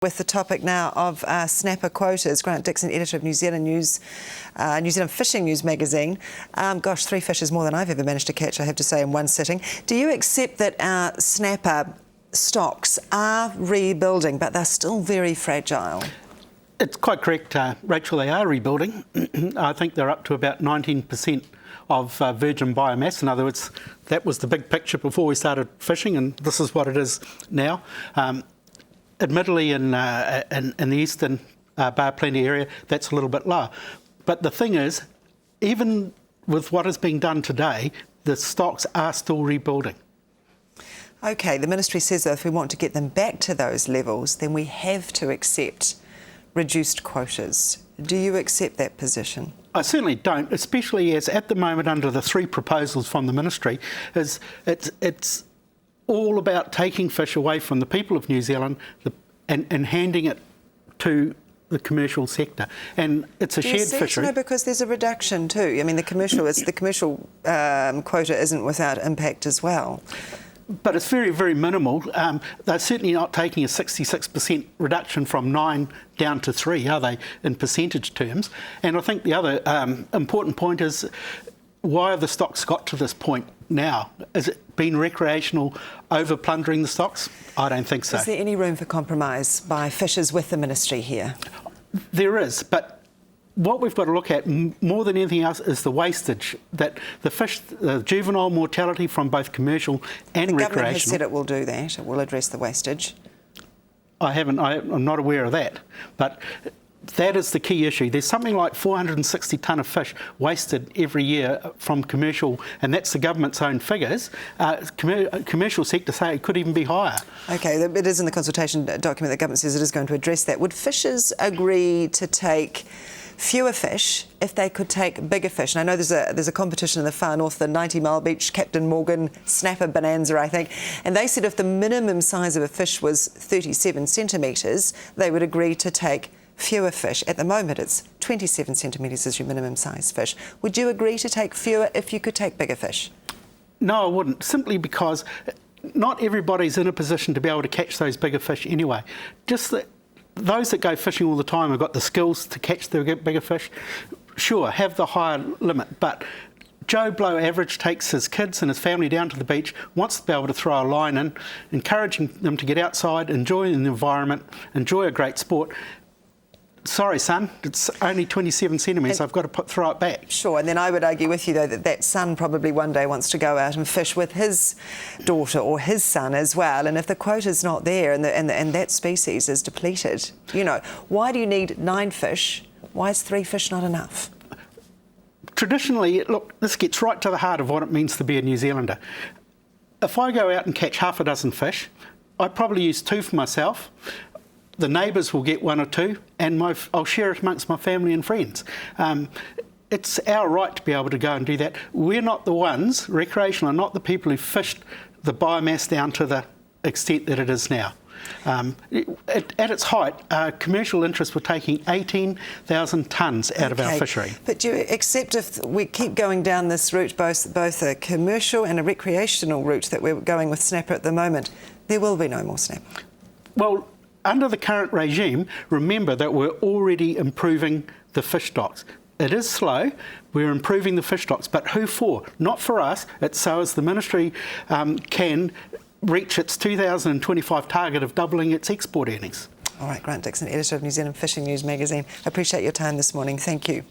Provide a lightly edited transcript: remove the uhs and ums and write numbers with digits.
With the topic now of snapper quotas, Grant Dixon, editor of New Zealand News, New Zealand Fishing News magazine. Gosh, 3 fish is more than I've ever managed to catch, I have to say, in one sitting. Do you accept that our snapper stocks are rebuilding, but they're still very fragile? It's quite correct, Rachel, they are rebuilding. I think they're up to about 19% of virgin biomass. In other words, that was the big picture before we started fishing, and this is what it is now. Admittedly, in the eastern Bar Plenty area, that's a little bit lower. But the thing is, even with what is being done today, the stocks are still rebuilding. OK, the ministry says that if we want to get them back to those levels, then we have to accept reduced quotas. Do you accept that position? I certainly don't, especially as at the moment under the 3 proposals from the ministry, it's all about taking fish away from the people of New Zealand and handing it to the commercial sector. And it's a shared fishery. No, because there's a reduction too. I mean, the commercial quota isn't without impact as well. But it's very, very minimal. They're certainly not taking a 66% reduction from 9 down to 3, are they, in percentage terms? And I think the other important point is, why have the stocks got to this point now? Has it been recreational over-plundering the stocks? I don't think so. Is there any room for compromise by fishers with the ministry here? There is, but what we've got to look at more than anything else is the wastage, that the juvenile mortality from both commercial and recreational. The government has said it will do that, it will address the wastage. I'm not aware of that, but that is the key issue. There's something like 460 tonne of fish wasted every year from commercial, and that's the government's own figures. Commercial sector say it could even be higher. OK, it is in the consultation document. The government says it is going to address that. Would fishers agree to take fewer fish if they could take bigger fish? And I know there's a competition in the far north, the 90-mile beach Captain Morgan Snapper Bonanza, I think, and they said if the minimum size of a fish was 37 centimetres, they would agree to take fewer fish. At the moment, it's 27 centimetres is your minimum size fish. Would you agree to take fewer if you could take bigger fish? No, I wouldn't, simply because not everybody's in a position to be able to catch those bigger fish anyway. Just that those that go fishing all the time have got the skills to catch the bigger fish. Sure, have the higher limit, but Joe Blow average takes his kids and his family down to the beach, wants to be able to throw a line in, encouraging them to get outside, enjoy the environment, enjoy a great sport. Sorry, son, it's only 27 centimetres, I've got to throw it back. Sure, and then I would argue with you, though, that son probably one day wants to go out and fish with his daughter or his son as well, and if the quota's not there and that species is depleted, you know, why do you need 9 fish? Why is 3 fish not enough? Traditionally, look, this gets right to the heart of what it means to be a New Zealander. If I go out and catch half a dozen fish, I probably use 2 for myself. The neighbours will get 1 or 2, and I'll share it amongst my family and friends. It's our right to be able to go and do that. We're not the ones, recreational, are not the people who fished the biomass down to the extent that it is now. At its height, commercial interests were taking 18,000 tonnes out of our fishery. But do you accept if we keep going down this route, both a commercial and a recreational route that we're going with snapper at the moment, there will be no more snapper? Well, under the current regime, remember that we're already improving the fish stocks. It is slow, we're improving the fish stocks, but who for? Not for us, it's so as the ministry can reach its 2025 target of doubling its export earnings. All right, Grant Dixon, editor of New Zealand Fishing News magazine. I appreciate your time this morning. Thank you.